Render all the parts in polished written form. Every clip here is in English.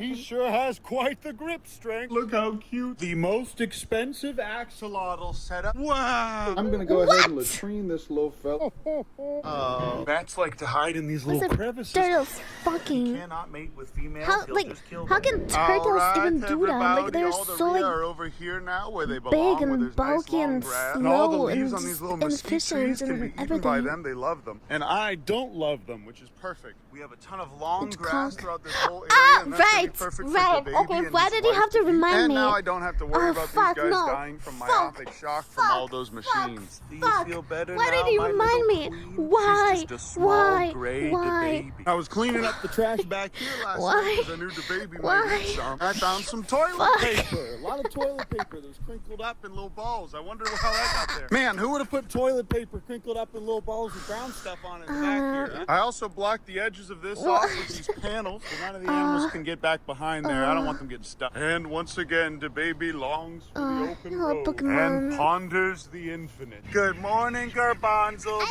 He sure has quite the grip strength. Look how cute. The most expensive axolotl setup. Wow. I'm gonna go ahead and latrine this little fella. Bats like to hide in these little crevices. Turtles fucking. He cannot mate with females. How can turtles even do that? Like they're so like are over here now where they belong, big and bulky and slow and inefficient and everything. Them, they love them, and I don't love them, which is perfect. We have a ton of long grass throughout this whole area, and that's perfect for the baby. Okay, why did he have to remind me? And now I don't have to worry about these guys dying from myopic shock from all those machines. Do you feel better why now, did he remind me? Why? She's just a small gray baby. I was cleaning up the trash back here last night because I knew the baby might need some. I found some toilet paper. A lot of toilet paper that was crinkled up in little balls. I wonder how that got there. Man, who would have put toilet paper crinkled up in little balls with brown stuff on it in the back here? Huh? I also blocked the edges of this off with these panels so none of the animals can get back behind there. I don't want them getting stuck. And once again, the baby longs for the open road and ponders the infinite. Good morning, Garbanzo.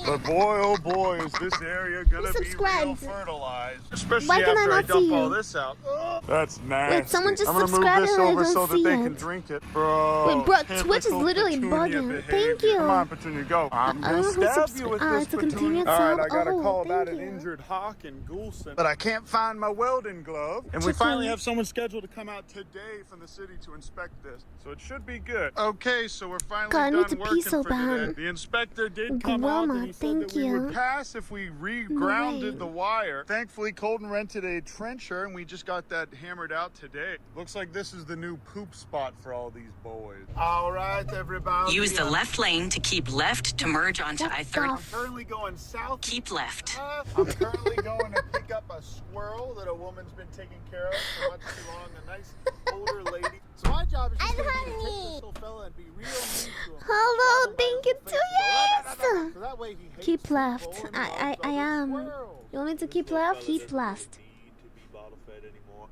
But boy, oh boy, is this area gonna be real fertilized. Especially after I dump all this out. Oh, that's nasty. Wait, someone just I'm gonna move this over so that they can drink it. Bro. Wait, bro, Twitch is literally bugging. Thank you. Come on, Petunia, go. I'm gonna stab you with this, Petunia. Alright, I got a call about an injured hawk in Goulson, but I can't find my welding glove. And we finally have someone scheduled to come out today from the city to inspect this, so it should be good. Okay, so we're finally done working for today. The inspector did come out and he said that we would pass if we re-grounded the wire. Thankfully, Colton rented a trencher and we just got that hammered out today. Looks like this is the new poop spot for all these boys. All right, everybody. Use the left lane to keep left to merge onto I-30. I'm currently going south. Keep left. I'm currently going to pick up a squirrel that a woman's been taking care of for much too long. A nice older lady. So my job is just to take this little fella and be real mean to him. Hello, thank you too. Yes. So that way he hates keep left. I am. You want me to keep left? Keep left.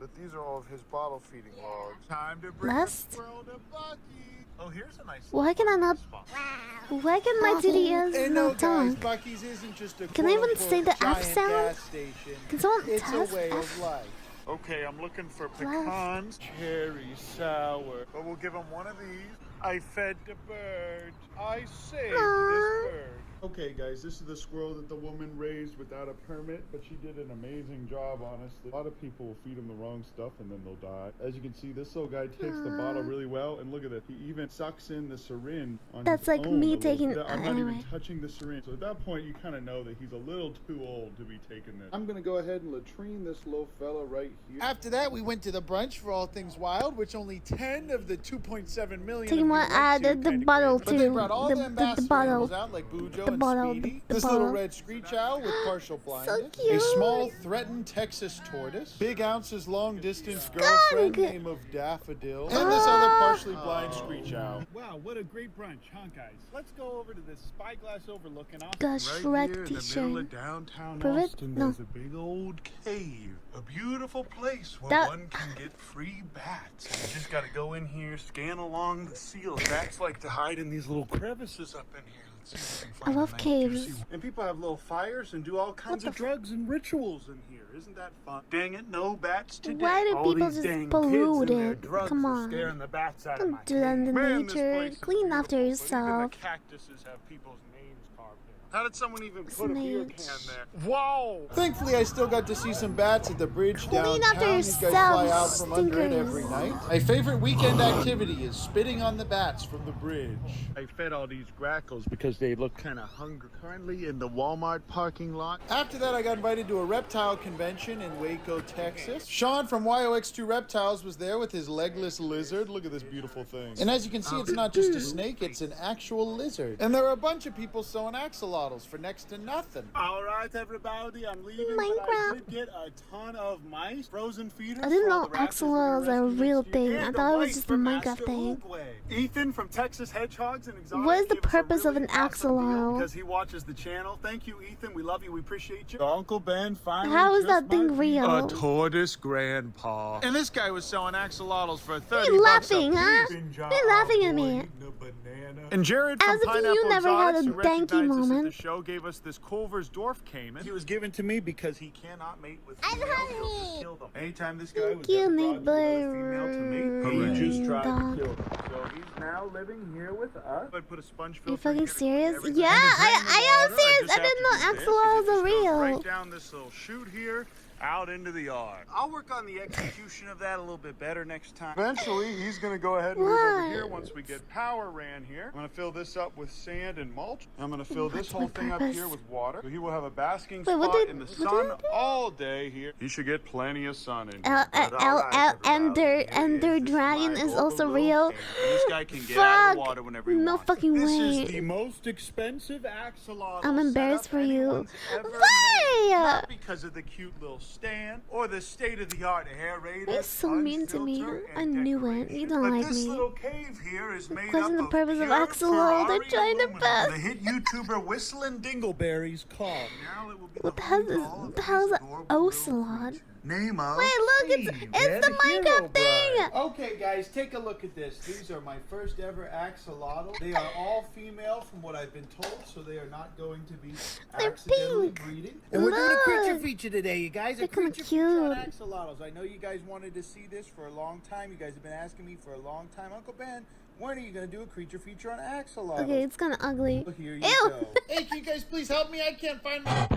But these are all of his bottle feeding logs. Time to bring Left? the squirrel to Bucky. Oh, here's a nice. Why can I not? Why can my DDS not talk? Bucky's isn't just a Can I even say the F sound? Can someone test F? Okay, I'm looking for pecans, cherry sour. But we'll give him one of these. I fed the bird. I saved this bird. Okay, guys, this is the squirrel that the woman raised without a permit, but she did an amazing job, honestly. A lot of people will feed him the wrong stuff and then they'll die. As you can see, this little guy takes the bottle really well, and look at it. He even sucks in the syringe on That's his like own me a little taking. bit. I'm not Anyway. even touching the syringe. So at that point, you kind of know that he's a little too old to be taking this. I'm gonna go ahead and latrine this little fella right here. After that, we went to the brunch for All Things Wild, which only 10 of the 2.7 million. Taking one, the bottle But they too. brought all the ambassador bottle. animals out, like Bujo and bottle, Speedy. the This bottle. little red screech owl with partial blindness. cute. A small threatened Texas tortoise. Big Ounce's long-distance girlfriend named of Daffodil. And this other partially blind screech owl. Wow, what a great brunch, huh, guys? Let's go over to this spyglass overlooking Austin. Gosh, right Shrek here in the t-shirt. middle of downtown Prove it? Austin, No. there's a big old cave. A beautiful place where That- one can get free bats. You just gotta go in here, scan along the ceiling. Bats like to hide in these little crevices up in here. Let's see if we can I find love a nice caves. juicy one. And people have little fires and do all kinds of drugs and rituals in here. Isn't that fun? Dang it, no bats today. Why do all people these just dang pollute kids and their it? drugs Come are on. scaring the bats out of my Don't do that in the Man, this nature. place is Clean after beautiful, but even yourself. the cactuses have people's names carved in. How did someone even put a beer can Snakes. there? Whoa! Thankfully, I still got to see some bats at the bridge Clean downtown. after These guys yourself, fly out from under it stinkers. every night. My favorite weekend activity is spitting on the bats from the bridge. I fed all these grackles because they look kind of hungry. Currently in the Walmart parking lot. After that, I got invited to a reptile convention in Waco, Texas. Sean from YOX2 Reptiles was there with his legless lizard. Look at this beautiful thing. And as you can see, it's not just a snake, it's an actual lizard. And there are a bunch of people selling axolotls for next to nothing. All right, everybody, I'm leaving. But I Minecraft. did get a ton of mice, frozen feeders. I didn't for all know the raptors axolotls that are a rescued real next year, thing. I and thought it was mice just a from Minecraft Master thing. Oogway. Ethan from Texas Hedgehogs and Exotic. What is the gave us a purpose of really an awesome deal axolotl? Because he watches the channel. Thank you, Ethan. We love you. We appreciate you. Uncle Ben finally. How is just that thing might be real? A tortoise grandpa. And this guy was selling axolotls for 30 You bucks laughing, a huh? piece. You're laughing at me. And Jared from As if Pineapple you never had Exotics, a who danky recognized us at moment. the show gave us this Culver's dwarf caiman. He was given to me because he cannot mate with females. He'll just kill them. Anytime this guy was ever brought another female to mate, he just tried to kill them. So he's now living here with us. I put a sponge filter. Are you fucking serious? Yeah, I am serious. I didn't know axolotls are real. Right down this little chute here, out into the yard. I'll work on the execution of that a little bit better next time. Eventually, he's gonna go ahead and move over here once we get power ran here. I'm gonna fill this up with sand and mulch. I'm gonna fill this whole thing up here with water. So he will have a basking spot in the sun all day here. He should get plenty of sun in here. Ender Dragon is also real. This guy can get out of the water whenever he wants. No fucking way. This is the most expensive axolotl. I'm embarrassed for you. Why? Not because of the cute little stand or the state-of-the-art aerator. You're so mean to me. I knew it. You don't like this me. little cave here is made Question up the purpose of pure axolotl. They're Prairie trying to aluminum. best. The hit YouTuber Whistling Dingleberry's called. Now it will be What the hell is an ocelot? Name of. Wait, look, it's the Minecraft thing. Okay, guys, take a look at this. These are my first ever axolotl. They are all female from what I've been told, so they are not going to be accidentally breeding. And we're doing a creature feature today, you guys. A creature feature on axolotls. I know you guys wanted to see this for a long time. You guys have been asking me for a long time. Uncle Ben, when are you going to do a creature feature on axolotls? Okay, it's kind of ugly. Well, here you go. Hey, can you guys please help me? I can't find my...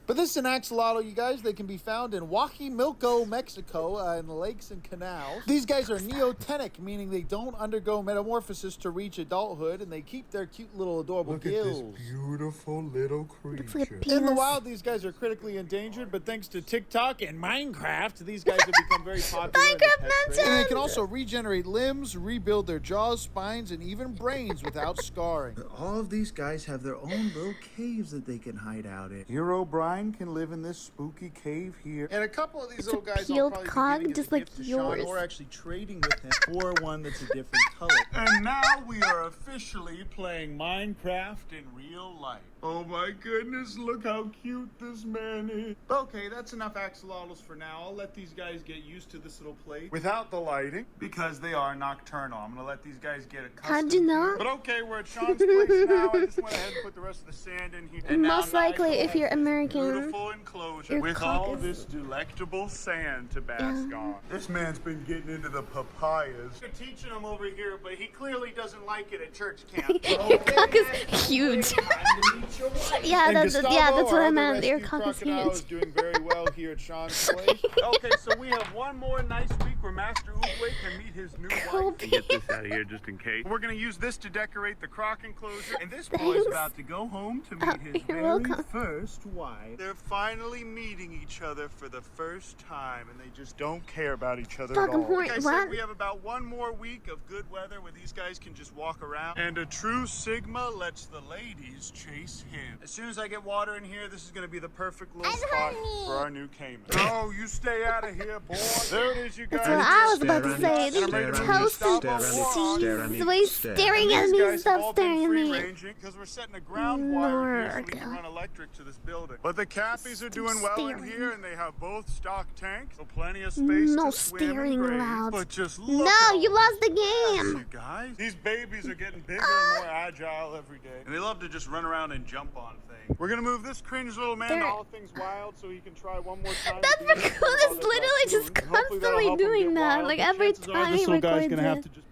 But this is an axolotl, you guys. They can be found in Huajimilco, Mexico, in lakes and canals. These guys are neotenic, meaning they don't undergo metamorphosis to reach adulthood, and they keep their cute little adorable gills. Look at this beautiful little creature. Like In the wild, these guys are critically endangered, but thanks to TikTok and Minecraft, these guys have become very popular. And they can also regenerate limbs, rebuild their jaws, spines, and even brains without scarring. All of these guys have their own little caves that they can hide out in. Hero Brian can live in this spooky cave here. And a couple of these little guys peeled I'll probably cod, be giving just as a like gift to yours. Sean, or actually trading with him for one that's a different color. And now we are officially playing Minecraft in real life. Oh my goodness, look how cute this man is. Okay, that's enough axolotls for now. I'll let these guys get used to this little place without the lighting because they are nocturnal. I'm gonna let these guys get accustomed. How'd you know? But okay, we're at Sean's place now. I just went ahead and put the rest of the sand in here. And Most likely, if you're American, beautiful enclosure your with cock all is- this delectable sand to bask on. This man's been getting into the papayas. They're teaching him over here, but he clearly doesn't like it at church camp. your cock is huge. Yeah, that's what I meant. Your cock is huge. Is doing very well here at Sean's place. Okay, so we have one more nice week where Master Oogway can meet his new wife. Get this out of here just in case. We're gonna use this to decorate the croc enclosure, and this boy's about to go home to meet his very first wife. They're finally meeting each other for the first time, and they just don't care about each other at all. Like I said, we have about one more week of good weather where these guys can just walk around, and a true Sigma lets the ladies chase him. As soon as I get water in here, this is going to be the perfect little spot for our new caiman. Oh, you stay out of here, boy. There it is, you guys. That's what I was about to say. These toast and cheese. The way he's staring at me, stop staring at me. Because we're setting a ground wire here so we can run electric to this building. But the Cappies are doing well in here, and they have both stock tanks, so plenty of space to swim and graze. But just look. No, you lost the game. You guys, these babies are getting bigger and more agile every day, and they love to just run around and jump on things. We're gonna move this cringe little man to All Things Wild so he can try one more time. That raccoon is literally just constantly doing that. Like every time he records it.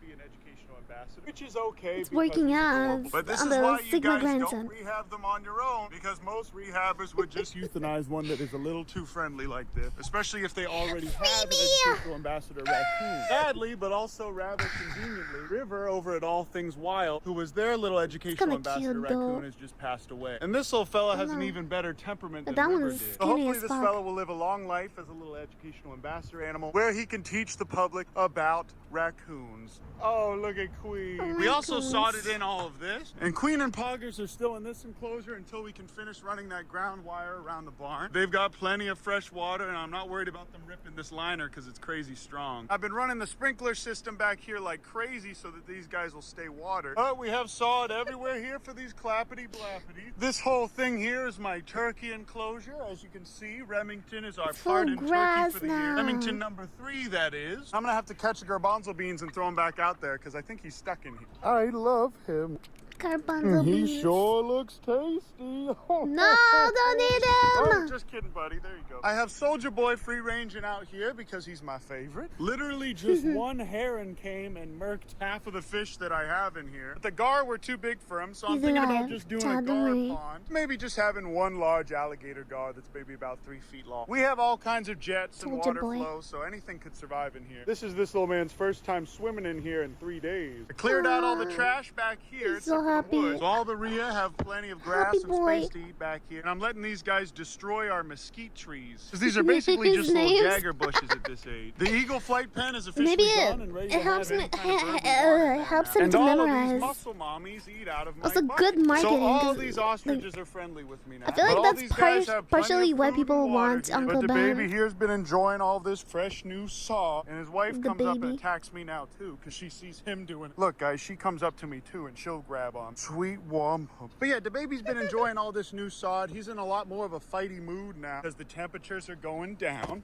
Which is okay. It's working out. But this is why you guys don't rehab them on your own, because most rehabbers would just euthanize one that is a little too friendly like this, especially if they already have an educational ambassador raccoon. Sadly, but also rather conveniently, River over at All Things Wild, who was their little educational ambassador raccoon, has just passed away. And this little fella has an even better temperament than River did. So hopefully this fella will live a long life as a little educational ambassador animal, where he can teach the public about raccoons. Oh, look at Queen. We also sodded in all of this. And Queen and Poggers are still in this enclosure until we can finish running that ground wire around the barn. They've got plenty of fresh water, and I'm not worried about them ripping this liner because it's crazy strong. I've been running the sprinkler system back here like crazy so that these guys will stay watered. But we have sod everywhere here for these clappity blappity. This whole thing here is my turkey enclosure. As you can see, Remington is our pardoned turkey for the year. Remington number 3, that is. I'm gonna have to catch the garbanzo beans and throw them back out there because I think he's stuck in here. I love him. garbanzo beans. He sure looks tasty. No, don't eat him. Oh, just kidding, buddy. There you go. I have Soldier Boy free ranging out here because he's my favorite. Literally just one heron came and murked half of the fish that I have in here. But the gar were too big for him, so I'm thinking about just doing a gar pond. Maybe just having one large alligator gar that's maybe about 3 feet long. We have all kinds of jets and water flow, so anything could survive in here. This is this little man's first time swimming in here in 3 days. I cleared out all the trash back here. So happy. So all the Rhea have plenty of grass and space to eat back here. And I'm letting these guys destroy our mesquite trees. Because these are basically just little jagger bushes at this age. The eagle flight pen is officially done and ready to helps have me. helps him to memorize. All of these muscle mommies eat out of my Also, bucket. good marketing. So all these ostriches are friendly with me now. I feel like But all that's these guys have plenty partially of why food people and water want here. Uncle But the Ben. baby here's been enjoying all this fresh new saw, and his wife The comes up and baby. attacks me now too, because she sees him doing it. Look, guys, she comes up to me too, and she'll grab on. Sweet warm hug. But yeah, the baby's been enjoying all this new sod. He's in a lot more of a fighty mood now, because the temperatures are going down.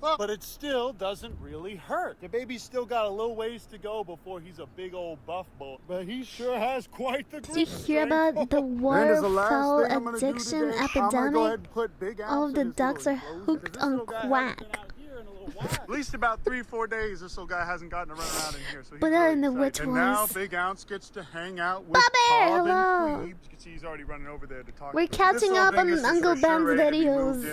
But it still doesn't really hurt. The baby's still got a little ways to go before he's a big old buff bull, but he sure has quite the grip. Did you hear about the waterfowl addiction epidemic? All of the ducks are hooked on quack. At least about 3-4 days, this little guy hasn't gotten to run around in here. So he's Put really that in the excited. witch And now voice. Big Ounce gets to hang out with Bobby, Bob hello. and Queeb. You can see he's already running over there to talk We're to him. catching up on Uncle Ben's videos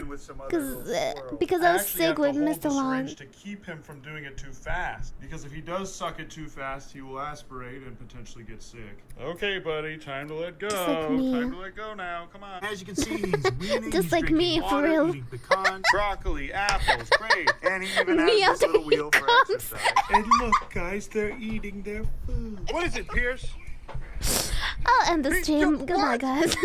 Because because I was sick with Mr. Long. To keep him from doing it too fast. Because if he does suck it too fast, he will aspirate and potentially get sick. Okay, buddy, time to let go. Just like me. Time to let go now. Come on. As you can see, he's weaning. Just he's like me, drinking for water, real. eating pecans, broccoli, apples, grapes, and he even Me has this after little he wheel for comes. exercise. And look, guys, they're eating their food. What is it, Pierce? I'll end the stream. Goodbye, What? guys.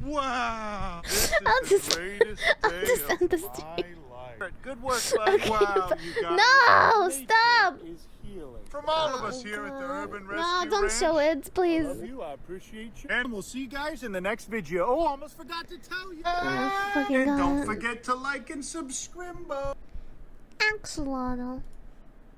Wow. This is I'll the just- greatest I'll day just of end the my stream. life. Good work, buddy. Wow, you got No, it. stop. Is healing. From all of us here at the Urban Rescue No, don't Ranch. show it, please. Love you, I appreciate you. And we'll see you guys in the next video. Oh, almost forgot to tell you. Oh, fucking and God. don't forget to like and subscribe. Axolotl.